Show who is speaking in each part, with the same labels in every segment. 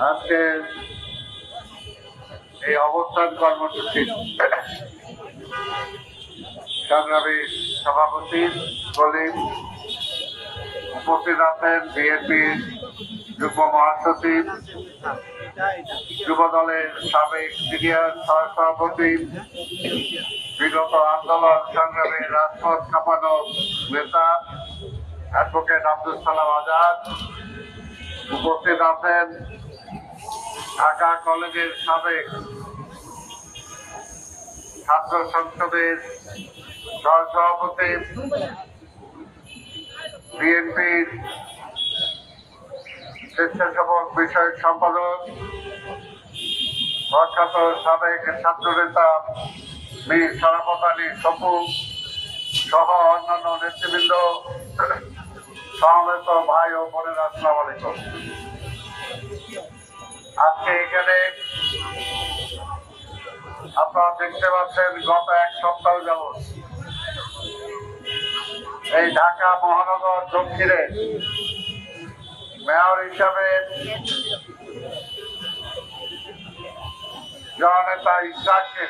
Speaker 1: আজকে এই অবস্থান কর্মসূচি সংগ্রামী সভাপতি কলিম উপস্থিত আছেন বিএনপির যুগ্ম মহাসচিব, যুব দলের সাবেক সিনিয়র সহসভাপতি, বিগত আন্দোলন সংগ্রামী রাজপথ কাঁপানো নেতা অ্যাডভোকেট আব্দুল সালাম আজাদ, উপস্থিত আছেন ঢাকা কলেজের সাবেক ছাত্র সংসদের সহসভাপতি, বিএনপির স্বেচ্ছাসেবক বিষয়ক সম্পাদক, প্রখ্যাত সাবেক ছাত্র নেতা মীর শরাফত আলী সপু সহ অন্যান্য নেতৃবৃন্দ, সমবেত ভাই ও বোনেরা, আসসালামু আলাইকুম। আজকে এখানে আপনারা দেখতে পাচ্ছেন গত এক সপ্তাহ যাবৎ এই ঢাকা মহানগর দক্ষিণে মেয়র হিসাবে জননেতা ইসরাককে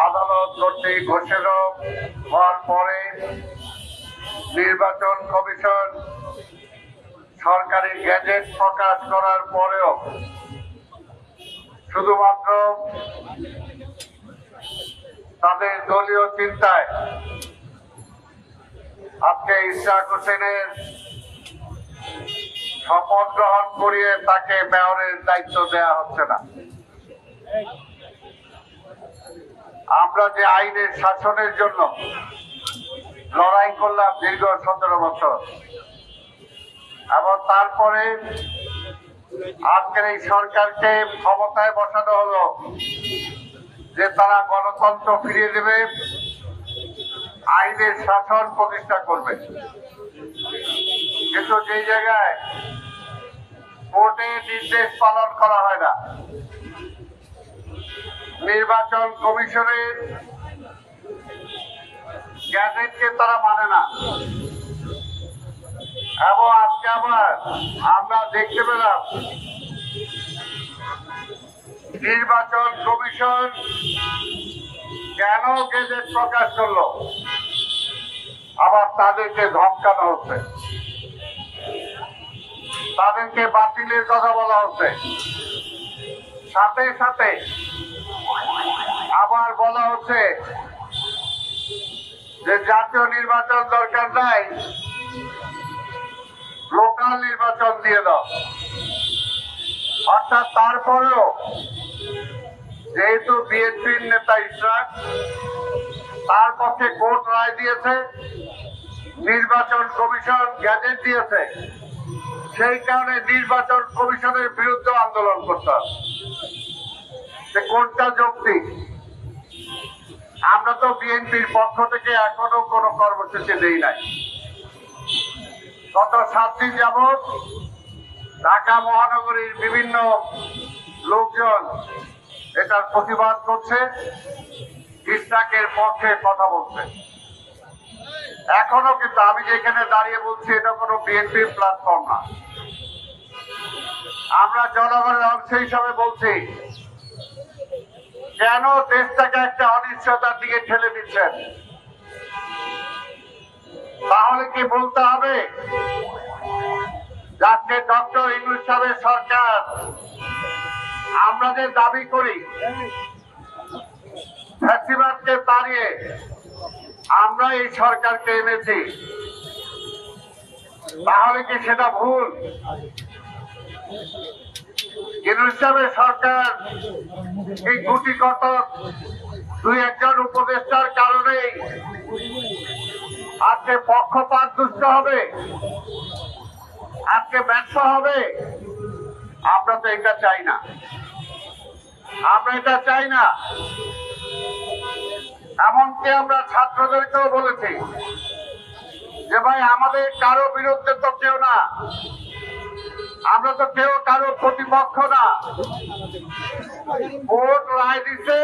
Speaker 1: আদালত কর্তৃক ঘোষিত হওয়ার পরে নির্বাচন কমিশন সরকারি গ্যাজেট প্রকাশ করার পরেও শুধুমাত্র তাদের দলীয় চিন্তায় আজকে ইশরাক হোসেনের শপথ গ্রহণ করিয়ে তাকে মেয়রের দায়িত্ব দেওয়া হচ্ছে না। আমরা যে আইনের শাসনের জন্য লড়াই করলাম দীর্ঘ 17 বছর, এবং তারপরে আজকের এই সরকারকে ক্ষমতায় বসানো হলো যে তারা গণতন্ত্র ফিরিয়ে দেবে, আইনের শাসন প্রতিষ্ঠা করবে। কিন্তু যে জায়গায় কোর্টের নির্দেশ পালন করা হয় না, নির্বাচন কমিশনের গ্যাজেটকে তারা মানে না, এবং আজকে আবার আমরা দেখতে পেলাম নির্বাচন কমিশন কেন গেজেট প্রকাশ করলো, আবার তাদেরকে ধমকানো হচ্ছে, তাদেরকে বাতিলের কথা বলা হচ্ছে, সাথে সাথে আবার বলা হচ্ছে যে জাতীয় নির্বাচন দরকার নাই, লোকাল নির্বাচন দিয়ে দাও। অর্থাৎ তারপরেও যেহেতু বিএনপির নেতা ইশরাক, তার পক্ষে কোর্ট রায় দিয়েছে, নির্বাচন কমিশন গ্যাজেট দিয়েছে, সেই কারণে নির্বাচন কমিশনের বিরুদ্ধে আন্দোলন করতে হবে। কোনটা যৌক্তিক? আমরা তো বিএনপির পক্ষ থেকে এখনো কোনো কর্মসূচি দেই নাই। গত 7 দিন যাবৎ ঢাকা মহানগরীর বিভিন্ন লোকজন এটার প্রতিবাদ করছে, ইশরাকের পক্ষে কথা বলছে। এখনো কিন্তু আমি যেখানে দাঁড়িয়ে বলছি, এটা কোনো বিএনপি প্ল্যাটফর্ম না। আমরা জনগণের অংশ হিসাবে বলছি, কেন দেশটাকে একটা অনিশ্চয়তার দিকে ঠেলে দিচ্ছেন? তাহলে কি বলতে হবে যাতে ডক্টর ইউনূস সাহেবের সরকার, আমরা যে দাবি করি ফ্যাসিবাদকে তাড়িয়ে আমরা এই সরকারকে এনেছি, তাহলে কি সেটা ভুল? ইউনূস সাহেবের সরকার এই গুটি কতক 2-1 উপদেষ্টার কারণেই আজকে পক্ষপাত দুষ্ট হবে, আজকে ব্যর্থ হবে? আমরা তো এটা চাই না, আমরা এটা চাই না। এমনকি আমরা ছাত্রদেরকেও বলেছি যে ভাই, আমাদের কারো বিরুদ্ধে তো কেউ না, আমরা তো কেউ কারো প্রতিপক্ষ না। কোর্ট রায় দিচ্ছে,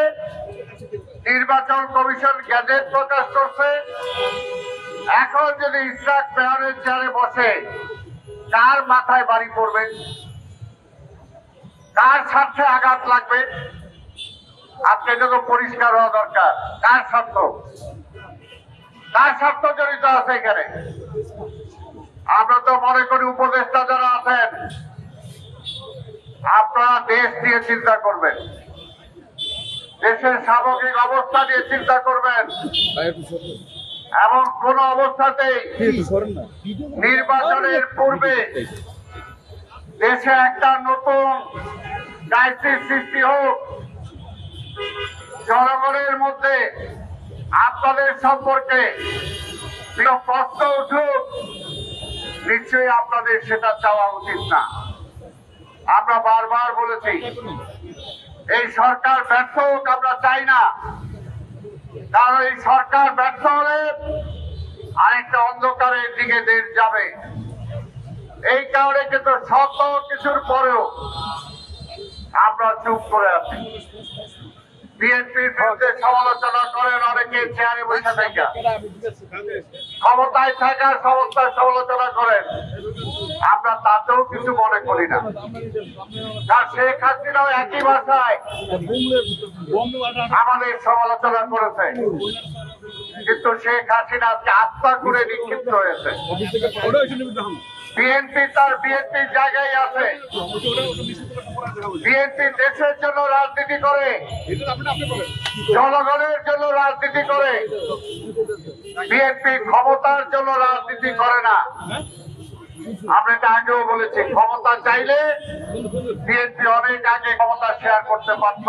Speaker 1: নির্বাচন কমিশন গ্যাজেট প্রকাশ করছে, এখন যদি ইশরাক মেয়রের চেয়ারে বসে, কার মাথায় বাড়ি পড়বে? কার স্বার্থে আঘাত লাগবে আজকে যত পরিষ্কার হওয়া দরকার। কার স্বার্থ জড়িত আছে এখানে? আমরা তো মনে করি উপদেষ্টা যারা আছেন আপনারা দেশ নিয়ে চিন্তা করবেন, দেশের সামগ্রিক অবস্থা নিয়ে চিন্তা করবেন এবং কোন অবস্থাতেই নির্বাচনের পূর্বে দেশে একটা নতুন ক্রাইসিস সৃষ্টি হোক, জনগণের মধ্যে আপনাদের সম্পর্কে প্রশ্ন উঠুক, নিশ্চয়ই আপনাদের সেটা চাওয়া উচিত না। আমরা বারবার বলেছি এই সরকার ব্যর্থ হোক, আমরা চাই না, কারণ এই সরকার ব্যর্থ হলে আরেকটা অন্ধকারের দিকে দেশ যাবে। এই কারণে কিন্তু শত কিছুর পরেও আমরা চুপ করে আছি। বিএনপির বিরুদ্ধে সমালোচনা করেন অনেকে চেয়ারে বসে থেকে, ক্ষমতায় থাকার সমস্যার সমালোচনা করেন, আমরা তাতেও কিছু মনে করি না। আর শেখ হাসিনাও একই ভাষায় আমাদের সমালোচনা করেছে, কিন্তু শেখ হাসিনা আস্থা করে নিক্ষিপ্ত হয়েছে। বিএনপি তার বিএনপির জায়গায় আছে। বিএনপি দেশের জন্য রাজনীতি করে, জনগণের জন্য রাজনীতি করে। বিএনপি ক্ষমতার জন্য রাজনীতি করে না। আমরা এটা আগেও বলেছি, ক্ষমতা চাইলে বিএনপি অনেক আগে ক্ষমতা শেয়ার করতে পারত।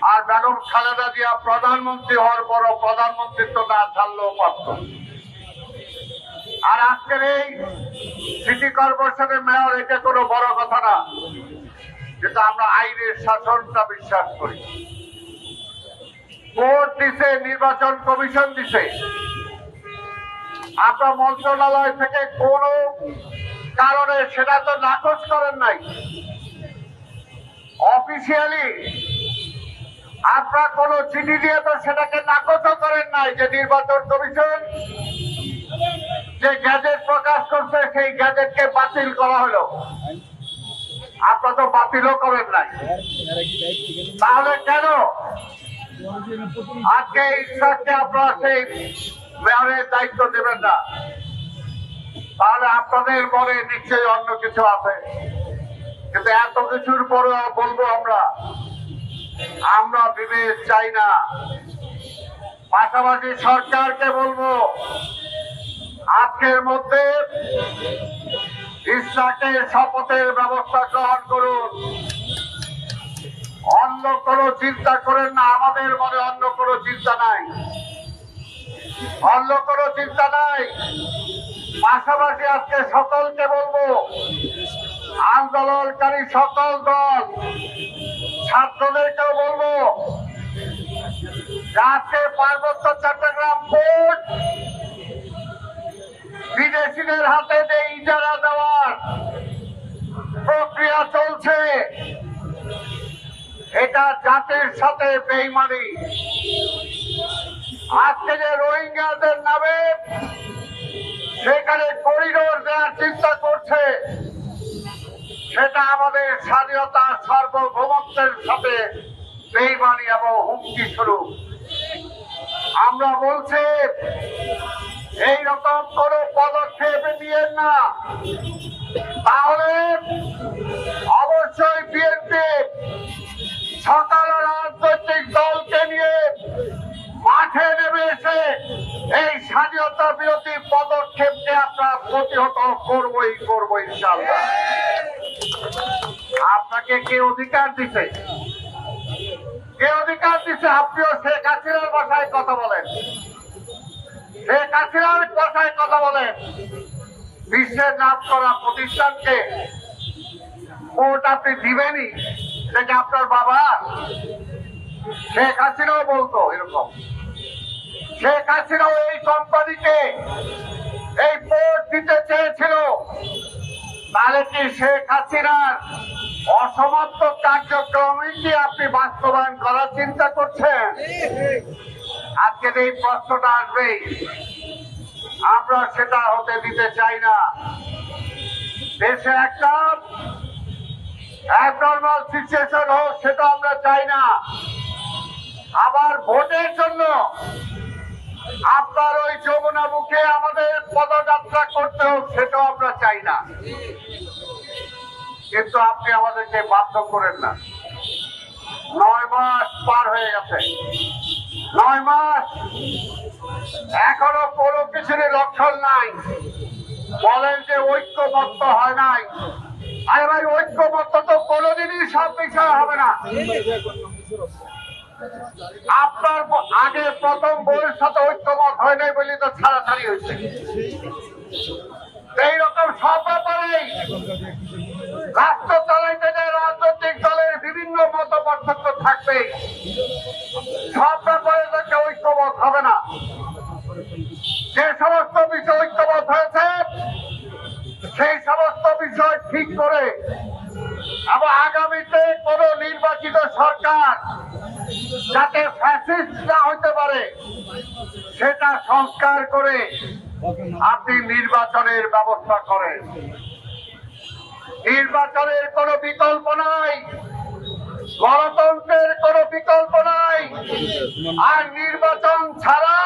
Speaker 1: আর বেগম খালেদা জিয়া প্রধানমন্ত্রী হওয়ার পরও প্রধানমন্ত্রিত্ব না ছাড়লেও পারত। আর আজকের এই সিটি কর্পোরেশনের মেয়র, এটা কোনো বড় কথা না, কিন্তু আমরা আইনের শাসনটা বিশ্বাস করি। কোর্ট দিছে, নির্বাচন কমিশন দিছে, আপনার মন্ত্রণালয় থেকে কোন কারণে সেটা তো নাকচ করেন নাই। অফিসিয়ালি আপনার কোন চিঠি দিয়ে তো সেটাকে নাকচও করেন নাই যে নির্বাচন কমিশন যে গ্যাজেট প্রকাশ করছে সেই গ্যাজেটকে বাতিল করা হলো। আপনারা তো বাতিলও করেন নাই, তাহলে কেন আজকে ইসরাককে আপনারা সেই মেয়রের দায়িত্ব দেবেন না? তাহলে আপনাদের মনে নিশ্চয়ই অন্য কিছু আছে। কিন্তু এত কিছুর পরেও বলবো আমরা বিভেদ চাই না। পাশাপাশি সরকারকে বলবো আজকের মধ্যে ইসরাকের শপথের ব্যবস্থা গ্রহণ করুন। অন্য কোনো চিন্তা করেন না, আমাদের মনে অন্য কোনো চিন্তা নাই, অন্য কোনো চিন্তা নাই। পাশাপাশি আজকে সকলকে বলবো, আন্দোলনকারী সকল দল, ছাত্রদেরকেও বলবো আজকে পার্বত্য চট্টগ্রাম পোর্ট বিদেশিদের হাতে যে ইজারা দেওয়ার প্রক্রিয়া চলছে, এটা জাতির সাথে বেইমানি। আজকে যে রোহিঙ্গাদের নামে সেখানে করিডোর দেওয়ার চিন্তা করছে, সেটা আমাদের স্বাধীনতা সার্বভৌমত্বের সাথে বেইমানি এবং হুমকি স্বরূপ। আমরা বলছি এইরকম কোন পদক্ষেপ নিয়েন না, তাহলে অবশ্যই বিএনপি সকল রাজনৈতিক দলকে নিয়ে মাঠে নেমে এসে এই স্বাধীনতা বিরোধী পদক্ষেপকে আমরা প্রতিহত করবই ইনশাআল্লাহ। আপনাকে কে অধিকার দিছে? কে অধিকার দিছে? আপনিও শেখ হাসিনার ভাষায় কথা বলেন, শেখ হাসিনার ভাষায় কথা বলেন। বিশ্বের নাম করা প্রতিষ্ঠানকে ভোট আপনি দিবেনই, সেটা আপনার বাবা। শেখ হাসিনাও বলতো এরকম। শেখ হাসিনাও এই কোম্পানিকে এই ভোট দিতে চেয়েছিল। তাহলে কি শেখ হাসিনার অসমাপ্ত কার্যক্রমই কি আপনি বাস্তবায়ন করার চিন্তা করছেন? আজকে এই প্রশ্নটা আসবেই, আমরা সেটা হতে দিতে চাই না। দেশে একটা অ্যাবনর্মাল সিচুয়েশন হোক সেটা আমরা চাই না। আবার ভোটের জন্য আপনার ওই যমুনা মুখে আমাদের পদযাত্রা করতে হোক সেটাও আমরা চাই না, কিন্তু আপনি আমাদেরকে বাধ্য করেন না। 9 মাস পার হয়ে গেছে, 9 মাস এখনো কোনো কিছুরই লক্ষণ নাই। বলেন যে ঐক্যমত্য হয় নাই। আরে ভাই, ঐক্যমত্য তো কোনোদিনই সব বিষয় হবে না। আপনার আগে প্রথম বইয়ের সাথে ঐক্যমত হয় নাই বলে তো ছাড়াছাড়ি হয়েছে। এইরকম সব ব্যাপারেই রাষ্ট্র চালাইতে যে রাজনৈতিক দলের বিভিন্ন মত পার্থক্য থাকবে, সব ব্যাপারে তাকে ঐক্যমত হবে না। যে সমস্ত বিষয় ঐক্যমত হয়েছে সেই সমস্ত বিষয় ঠিক করে এবং আগামীতে কোন নির্বাচিত সরকার যাতে ফ্যাসিস্ট না হতে পারে সেটা সংস্কার করে আপনি নির্বাচনের ব্যবস্থা করেন। নির্বাচনের কোনো বিকল্প নাই, গণতন্ত্রের কোনো বিকল্প নাই। আর নির্বাচন ছাড়া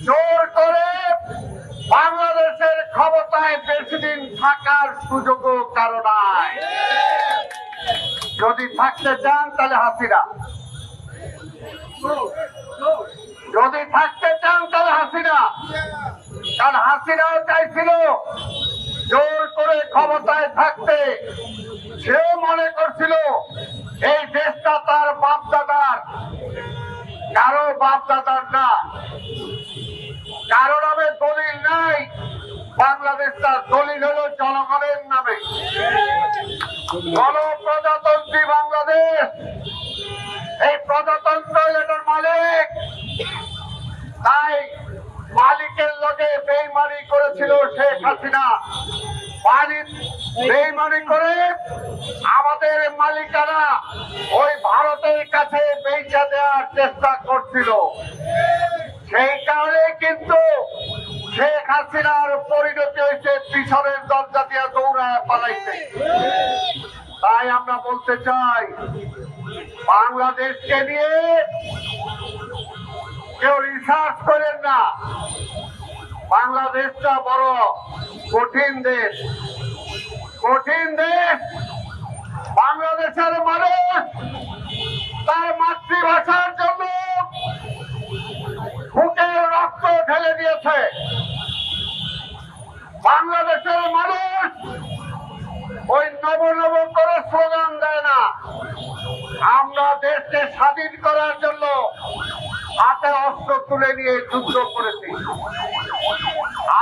Speaker 1: জোর করে বাংলাদেশের ক্ষমতায় বেশি দিন থাকার সুযোগও কারো নাই। যদি থাকতে চান তাহলে হাসিনা, যদি থাকতে চান তাহলে হাসিনা। কারণ হাসিনাও চাইছিল জোর করে ক্ষমতায় থাকতে। সেও মনে করছিল এই দেশটা তার বাপদাদার, কারো বাপদাদার না, কারো নামে দলিল নাই। বাংলাদেশটা দলিল হলো জনগণের নামে। গণপ্রজাতন্ত্রী বাংলাদেশ, এই প্রজাতন্ত্র এটার মালিক। তাই মালিকের লগে বেইমানি করেছিল শেখ হাসিনা। বেইমানি করে আমাদের মালিকানা ওই ভারতের কাছে বেচা দেওয়ার চেষ্টা করছিল। সেই কারণে কিন্তু শেখ হাসিনার পরিণতি হয়েছে পিছনের দরজা দিয়ে দৌড়ায় পালাইছে। তাই আমরা বলতে চাই, বাংলাদেশকে নিয়ে কেউ রিসার্চ করেন না। বাংলাদেশটা বড় কঠিন দেশ, কঠিন দেশ। বাংলাদেশের মানুষ তার মাতৃভাষার জন্য বুকে রক্ত ঢেলে দিয়েছে। বাংলাদেশের মানুষ ওই নব নব করে স্লোগান দেয় না। আমরা দেশকে স্বাধীন করার জন্য হাতে অস্ত্র তুলে নিয়ে যুদ্ধ করেছি।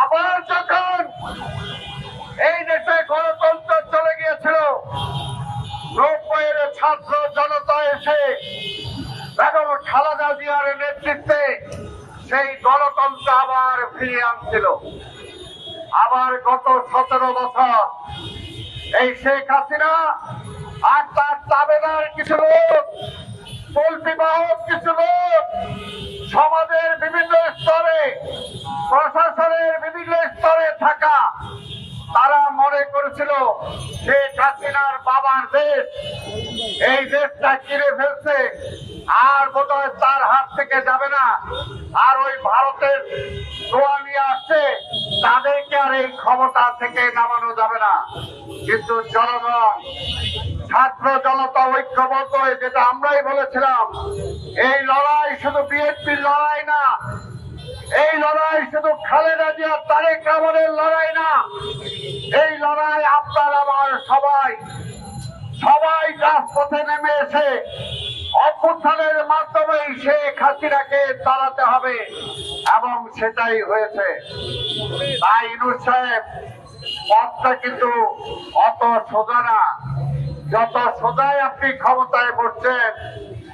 Speaker 1: আবার যখন এই দেশে গণতন্ত্র চলে গিয়েছিল, 90-এর ছাত্র জনতা এসে বেগম খালেদা জিয়ার নেতৃত্বে সেই গণতন্ত্র আবার ফিরিয়ে আনছিল। আবার গত 17 বছর এই শেখ হাসিনা আর তার তাবেদার কিছু লোক, তল্পিবাহক কিছু লোক সমাজের বিভিন্ন স্তরে, প্রশাসনের বিভিন্ন স্তরে থাকা, তারা মনে করেছিল শেখ হাসিনার বাবার দেশ, এই দেশটা কিনে ফেলছে, আর বোধহয় তার হাত থেকে যাবে না। আর ওই ভারতের দোয়া নিয়ে আসছে, তাদেরকে আর এই ক্ষমতা থেকে নামানো যাবে না। কিন্তু জনগণ, ছাত্র জনতা ঐক্যবদ্ধ হয়ে, যেটা আমরাই বলেছিলাম, এই লড়াই শুধু বিএনপির লড়াই না, এই লড়াই শুধু খালেদা জিয়া তারেক রহমানের লড়াই না, এই লড়াই আপনার আমার সবাই রাজপথে নেমে এসে অভ্যুত্থানের মাধ্যমে শেখ হাসিনাকে তাড়াতে হবে, এবং সেটাই হয়েছে। তাই ইউনূস সাহেব, পথটা কিন্তু অত সোজা না। যত সোজাই আপনি ক্ষমতায় বসছেন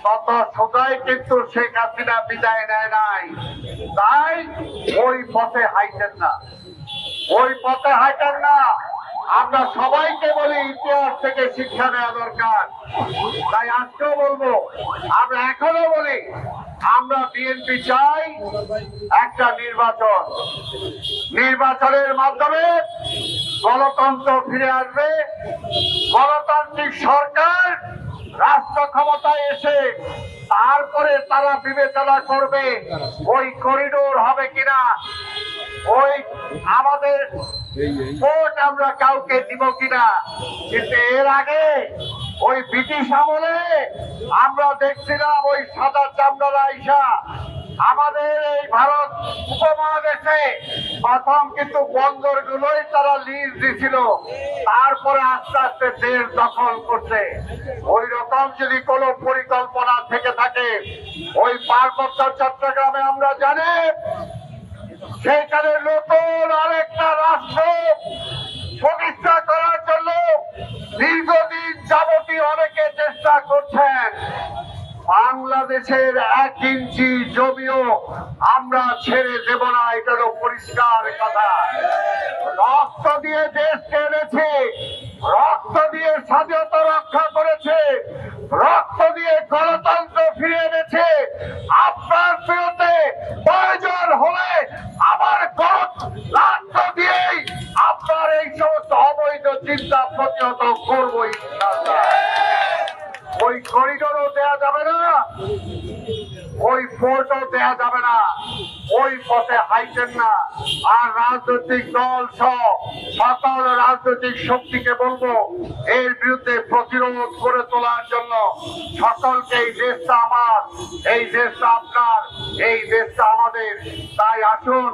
Speaker 1: তত সোজাই কিন্তু শেখ হাসিনা বিদায় নেয় নাই। তাই ওই পথে হাইটেন না, ওই পথে হাইটেন না। আমরা সবাইকে বলি ইতিহাস থেকে শিক্ষা নেওয়া দরকার। তাই আজকেও বলবো, আমরা এখনো বলি, আমরা বিএনপি চাই একটা নির্বাচন, নির্বাচনের মাধ্যমে গণতন্ত্র ফিরে আসবে। গণতন্ত্র রাজনৈতিক সরকার রাষ্ট্র ক্ষমতায় এসে তারপরে তারা বিবেচনা করবে ওই করিডোর হবে কিনা, ওই আমাদের ভোট আমরা কাউকে দিব কিনা। কিন্তু এর আগে ওই ব্রিটিশ আমলে আমরা দেখছিলাম ওই সাদা চামড়ারা আইসা আমাদের এই ভারত উপমহাদেশে প্রথম কিন্তু বন্দরগুলোই তারা লিজ দিছিল, তারপরে আস্তে আস্তে দেশ দখল করছে। ওই রকম যদি কোনো পরিকল্পনা থেকে থাকে ওই পার্বত্য চট্টগ্রামে আমরা জানি সেখানে নতুন আরেকটা রাষ্ট্র প্রতিষ্ঠা করার জন্য দীর্ঘদিন যাবতীয় অনেকে চেষ্টা করছেন। বাংলাদেশের 1 ইঞ্চি জমিও আমরা ছেড়ে দেব না, এটা হলো পরিষ্কার কথা। রক্ত দিয়ে দেশকে এনেছে, রক্ত দিয়ে স্বাধীনতা রক্ষা করেছে, রক্ত দিয়ে গণতন্ত্র ফিরে এনেছে। আপনার বিরুদ্ধে প্রয়োজন হলে আবার রাষ্ট্র দিয়েই আপনার এই সমস্ত অবৈধ চিন্তা প্রতিহত করবো ইনশাআল্লাহ। ওই করিডোরও দেয়া যাবে না, ওই পোর্টও দেয়া যাবে না, ওই পথে হাইটেন না। আর রাজনৈতিক দল সহ সকল রাজনৈতিক শক্তিকে বলবো এর বিরুদ্ধে প্রতিরোধ করে তোলার জন্য সকলকে, এই দেশটা আমার, এই দেশটা আপনার, এই দেশটা আমাদের। তাই আসুন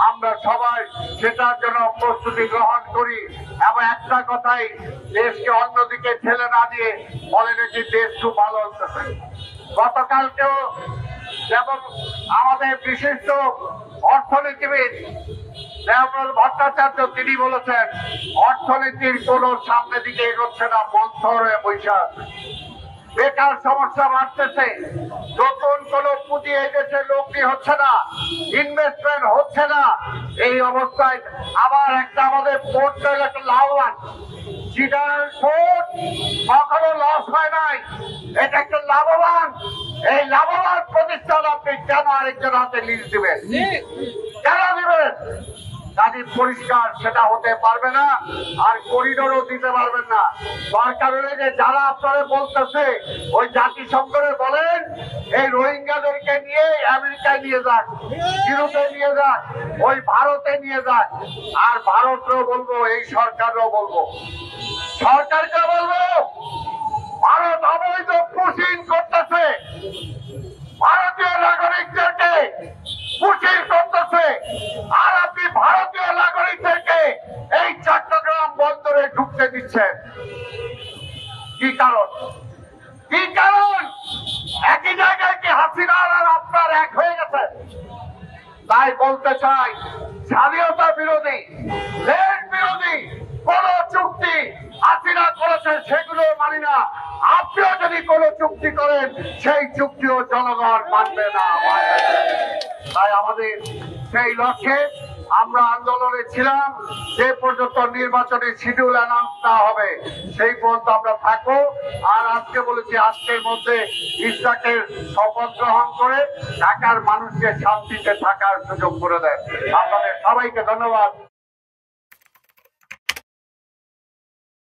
Speaker 1: আমরা সবাই সেটার জন্য প্রস্তুতি গ্রহণ করি এবং একটা কথাই, দেশকে অন্যদিকে ঠেলে না দিয়ে বলে নাকি দেশ খুব ভালো হচ্ছে। গতকালকেও যেমন আমাদের বিশিষ্ট অর্থনীতিবিদ দেবনাথ ভট্টাচার্য তিনি বলেছেন অর্থনীতির কোন সামনে দিকে এগোচ্ছে না, মন্থর হয়ে বসে আছে। বেকার সমস্যা বাড়তেছে, নতুন কোন পুঁজি এই দেশে লগ্নি হচ্ছে না, ইনভেস্টমেন্ট হচ্ছে না। এই অবস্থায় আবার একটা আমাদের পোর্ট একটা লাভবান, চিটার পোর্ট কখনো লস হয় নাই, এটা একটা লাভবান। এই লাভবান প্রতিষ্ঠান আপনি কেন আরেকজন হাতে লিজ দিবেন, কেন দিবেন? কাজে পরিষ্কার সেটা হতে পারবে না, আর করিডোরও দিতে পারবেন না। দরকার হলে যে যারা আপনারা বলতেছে ওই জাতিসংঘে বলেন এই রোহিঙ্গাদেরকে নিয়ে আমেরিকায় নিয়ে যাক, ইউরোপে নিয়ে যাক, ওই ভারতে নিয়ে যাক। আর ভারতকেও বলবো, এই সরকারও বলবো, সরকারকে বলবো ভারত অবৈধ পুশিং করতেছে, ভারতীয় নাগরিকদেরকে পুশিং করতেছে। আর আপনি ভারতীয় নাগরিকদেরকে এই চট্টগ্রাম বন্দরে ঢুকতে দিচ্ছেন কি কারণ? কি কারণ? একই জায়গায় কি হাসিনা আর আপনার এক হয়ে গেছে? তাই বলতে চাই, স্বাধীনতা বিরোধী, দেশ বিরোধী কোন চুক্তি হাসিনা করেছে সেগুলো মানি না। আপনিও যদি কোনো চুক্তি করেন সেই চুক্তিও জনগণ মানবে না। তাই আমাদের সেই লক্ষ্যে আমরা আন্দোলনে ছিলাম, যে পর্যন্ত নির্বাচনের শিডিউল অ্যানাউন্স না হবে সেই পর্যন্ত আমরা থাকবো। আর আজকে বলেছি আজকের মধ্যে ইসলাকের শপথ গ্রহণ করে ঢাকার মানুষকে শান্তিতে থাকার সুযোগ করে দেন। আপনাদের সবাইকে ধন্যবাদ।